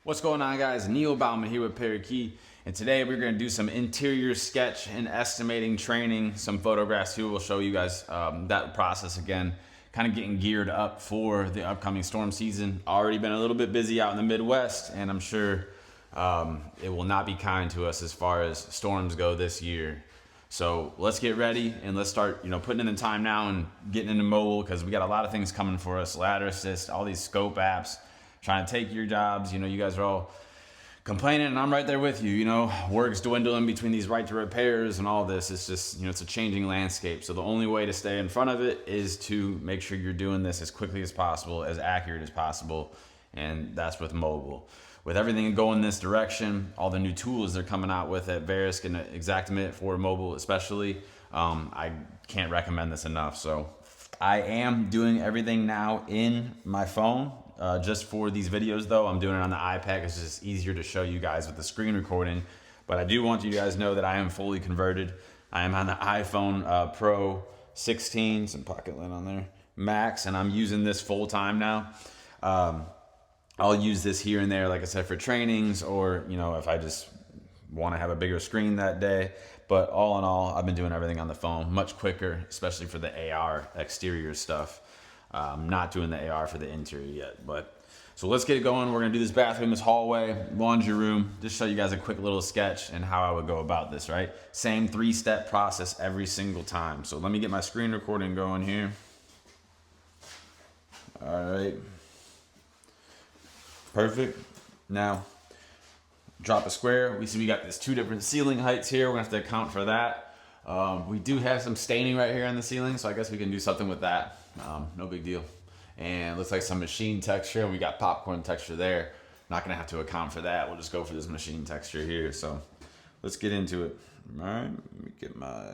What's going on, guys? Neil Bauman here with Parrot Key, and today we're going to do some interior sketch and estimating training, some photographs here. We'll show you guys that process again, kind of getting geared up for the upcoming storm season. Already been a little bit busy out in the Midwest, and I'm sure it will not be kind to us as far as storms go this year. So let's get ready and let's start, putting in the time now and getting into mobile, because we got a lot of things coming for us. Ladder assist, all these scope apps, trying to take your jobs. You guys are all complaining, and I'm right there with you. Work's dwindling between these right to repairs and all this. It's just, it's a changing landscape. So the only way to stay in front of it is to make sure you're doing this as quickly as possible, as accurate as possible. And that's with mobile. With everything going this direction, all the new tools they're coming out with at Verisk and Xactimate for mobile especially, I can't recommend this enough. So I am doing everything now in my phone. Just for these videos though, I'm doing it on the iPad. It's just easier to show you guys with the screen recording. But I do want you guys to know that I am fully converted. I am on the iPhone Pro 16, some pocket lint on there, Max, and I'm using this full time now. I'll use this here and there, like I said, for trainings, or if I just want to have a bigger screen that day. But all in all, I've been doing everything on the phone, much quicker, especially for the AR exterior stuff. Not doing the AR for the interior yet, but so let's get it going. We're gonna do this bathroom, this hallway, laundry room, just show you guys a quick little sketch and how I would go about this, right? Same 3-step process every single time. So let me get my screen recording going here. All right, perfect. Now, drop a square. We see we got this 2 different ceiling heights here. We're gonna have to account for that. We do have some staining right here on the ceiling, so I guess we can do something with that. No big deal. And looks like some machine texture. We got popcorn texture there. Not gonna have to account for that. We'll just go for this machine texture here. So let's get into it. All right, let me get my.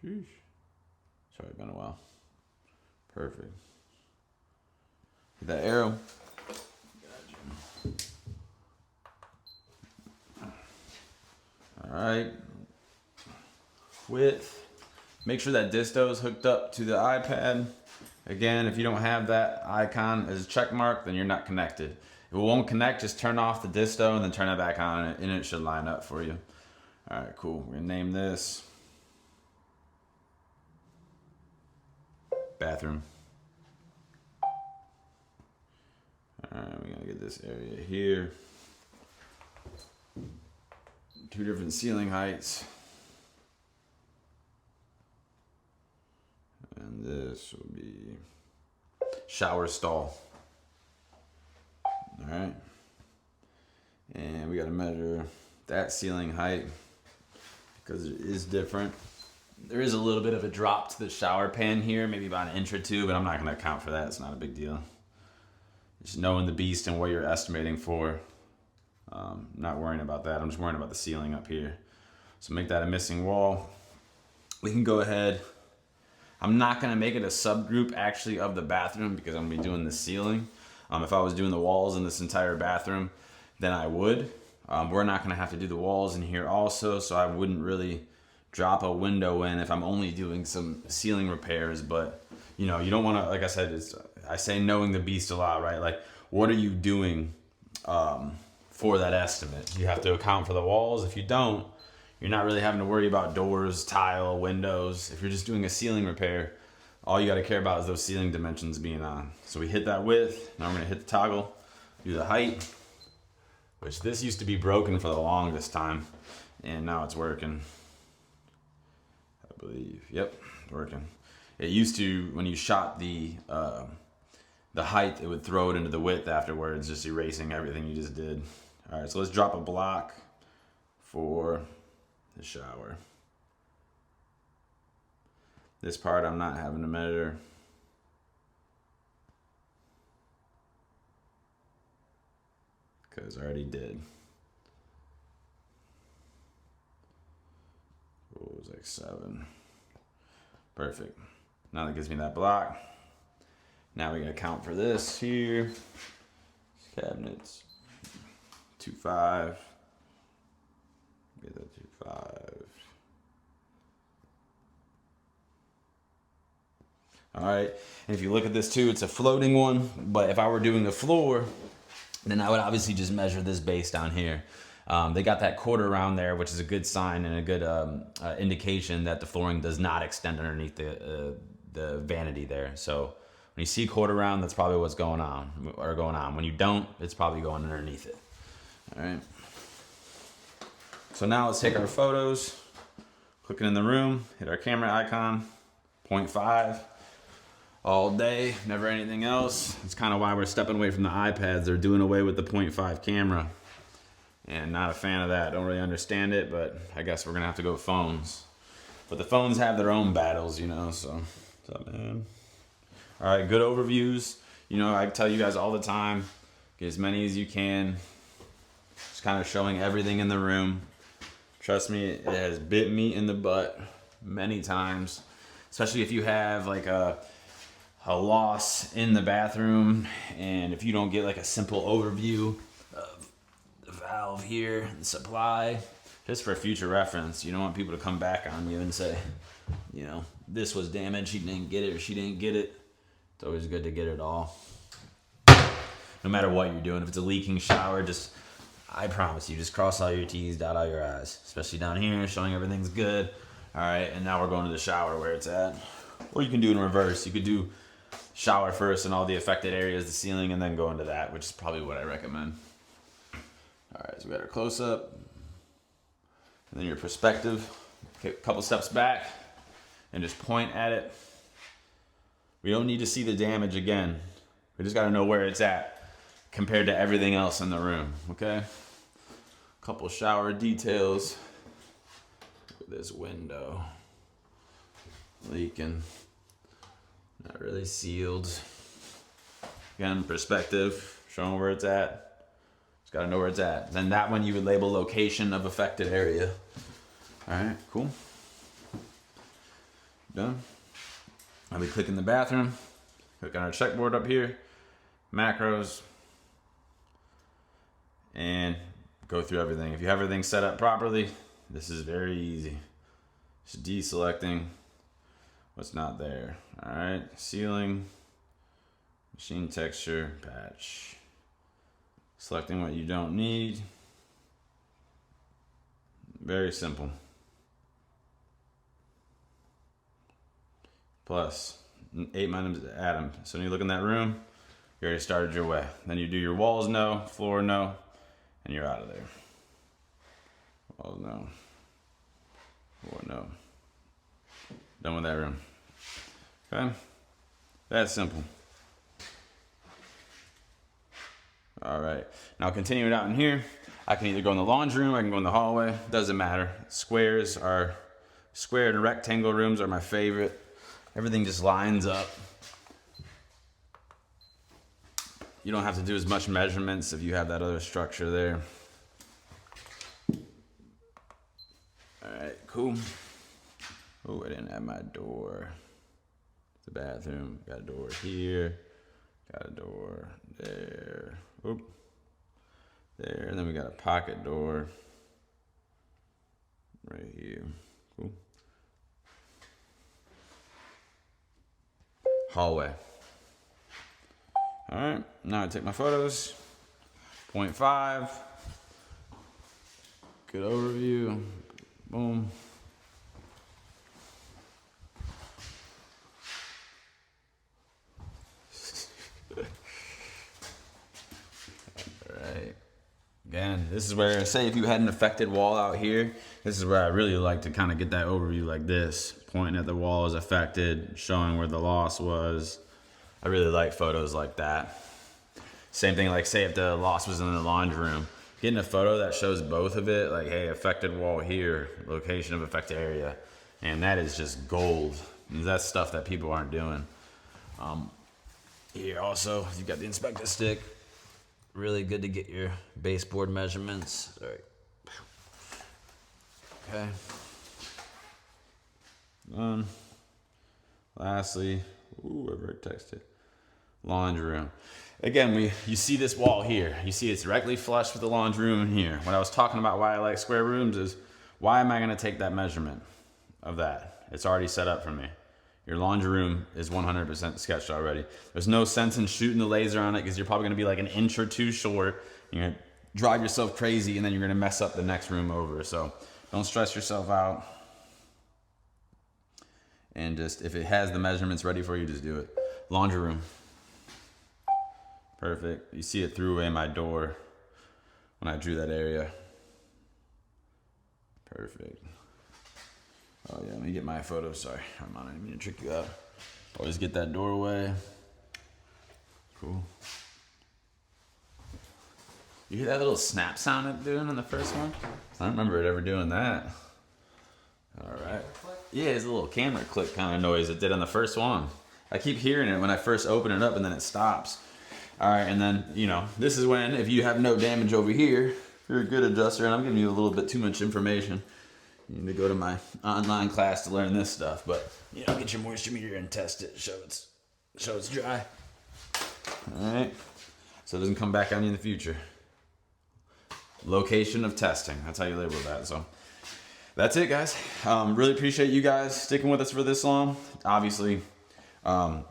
Sheesh. Sorry, been a while. Perfect. Hit that arrow. All right. Width. Make sure that disto is hooked up to the iPad. Again, if you don't have that icon as a check mark, then you're not connected. If it won't connect, just turn off the disto and then turn it back on, and it should line up for you. All right, cool. We're gonna name this bathroom. All right, we're gonna get this area here. 2 different ceiling heights. And this will be shower stall. All right. And we got to measure that ceiling height because it is different. There is a little bit of a drop to the shower pan here, maybe about 1 inch or 2, but I'm not going to account for that. It's not a big deal. Just knowing the beast and what you're estimating for. Not worrying about that. I'm just worrying about the ceiling up here. So make that a missing wall. We can go ahead. I'm not gonna make it a subgroup actually of the bathroom because I'm gonna be doing the ceiling. If I was doing the walls in this entire bathroom, then I would. We're not gonna have to do the walls in here also, so I wouldn't really drop a window in if I'm only doing some ceiling repairs. But you don't wanna, like I said, I say knowing the beast a lot, right? Like, what are you doing for that estimate? You have to account for the walls. If you don't, you're not really having to worry about doors, tile, windows. If you're just doing a ceiling repair, all you got to care about is those ceiling dimensions being on. So we hit that width. Now we're going to hit the toggle, do the height, which this used to be broken for the longest time, and now it's working. I believe. Yep, working. It used to, when you shot the height, it would throw it into the width afterwards, just erasing everything you just did. All right, so let's drop a block for the shower. This part I'm not having to measure. Because I already did. Oh, it was like 7. Perfect. Now that gives me that block. Now we gotta count for this here. Cabinets. 2.5. Get that 2.5. All right, and if you look at this too, it's a floating one, but if I were doing the floor, then I would obviously just measure this base down here. They got that quarter round there, which is a good sign and a good indication that the flooring does not extend underneath the vanity there. So when you see quarter round, that's probably what's going on. When you don't, it's probably going underneath it. All right. So now let's take our photos, click it in the room, hit our camera icon, 0.5. All day, never anything else. It's kind of why we're stepping away from the iPads. They're doing away with the 0.5 camera. And not a fan of that. Don't really understand it, but I guess we're gonna have to go with phones. But the phones have their own battles, you know, so what's up, man? All right, good overviews. You know, I tell you guys all the time, get as many as you can. Just kind of showing everything in the room. Trust me, it has bit me in the butt many times, especially if you have like a loss in the bathroom, and if you don't get like a simple overview of the valve here, the supply, just for future reference. You don't want people to come back on you and say, you know, this was damaged, he didn't get it or she didn't get it. It's always good to get it all. No matter what you're doing, if it's a leaking shower, I promise you, just cross all your T's, dot all your I's, especially down here, showing everything's good. All right, and now we're going to the shower where it's at. Or you can do it in reverse. You could do shower first and all the affected areas, the ceiling, and then go into that, which is probably what I recommend. All right, so we got our close up, and then your perspective. Take a couple steps back and just point at it. We don't need to see the damage again. We just got to know where it's at compared to everything else in the room, okay? Couple shower details. Look at this window. Leaking. Not really sealed. Again, perspective, showing where it's at. Just gotta know where it's at. Then that one you would label location of affected area. All right, cool. Done. I'll be clicking the bathroom. Click on our checkboard up here, macros, and go through everything. If you have everything set up properly, this is very easy. Just deselecting what's not there. All right, ceiling, machine texture, patch. Selecting what you don't need. Very simple. Plus, 8 items to add. So when you look in that room, you already started your way. Then you do your walls no, floor no, and you're out of there. Walls no, floor no. Done with that room. Okay, that's simple. All right, now continuing out in here, I can either go in the laundry room, I can go in the hallway, doesn't matter. Square and rectangle rooms are my favorite. Everything just lines up. You don't have to do as much measurements if you have that other structure there. All right, cool. Oh, I didn't have my door. The bathroom, got a door here, got a door there, oop, there, and then we got a pocket door right here, cool. Hallway. All right, now I take my photos, 0.5, good overview, boom. Again, this is where, say if you had an affected wall out here, this is where I really like to kind of get that overview like this, pointing at the wall is affected, showing where the loss was. I really like photos like that. Same thing, like say if the loss was in the laundry room, getting a photo that shows both of it, like hey, affected wall here, location of affected area, and that is just gold. That's stuff that people aren't doing. Here also, you've got the inspector stick. Really good to get your baseboard measurements. All right. Okay. Lastly, ooh, I vertexed it. Laundry room. Again, you see this wall here. You see it's directly flush with the laundry room in here. When I was talking about why I like square rooms is, why am I gonna take that measurement of that? It's already set up for me. Your laundry room is 100% sketched already. There's no sense in shooting the laser on it because you're probably gonna be like an inch or two short. You're gonna drive yourself crazy and then you're gonna mess up the next room over. So don't stress yourself out. And just, if it has the measurements ready for you, just do it. Laundry room. Perfect. You see it threw away my door when I drew that area. Perfect. Oh yeah, let me get my photo. Sorry, I didn't mean to trick you out. Always get that doorway. Cool. You hear that little snap sound it's doing on the first one? I don't remember it ever doing that. All right. Yeah, it's a little camera click kind of noise it did on the first one. I keep hearing it when I first open it up and then it stops. All right, and then, you know, this is when, if you have no damage over here, if you're a good adjuster, and I'm giving you a little bit too much information, you need to go to my online class to learn this stuff. But, you know, get your moisture meter and test it, show it's dry. All right, so it doesn't come back on you in the future. Location of testing, that's how you label that. So that's it, guys. Really appreciate you guys sticking with us for this long. Obviously, I'm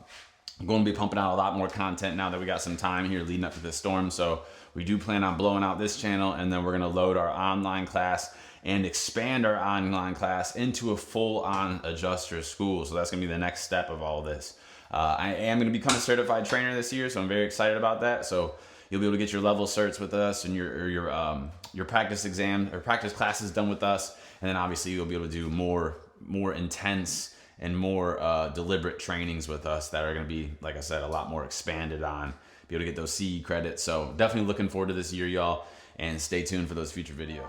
going to be pumping out a lot more content now that we got some time here leading up to this storm. So we do plan on blowing out this channel, and then we're going to load our online class and expand our online class into a full-on adjuster school. So that's going to be the next step of all this. I am going to become a certified trainer this year, so I'm very excited about that. So you'll be able to get your level certs with us and your practice exam or practice classes done with us, and then obviously you'll be able to do more intense and more deliberate trainings with us that are going to be, like I said, a lot more expanded on, be able to get those CE credits. So definitely looking forward to this year, y'all, and stay tuned for those future videos.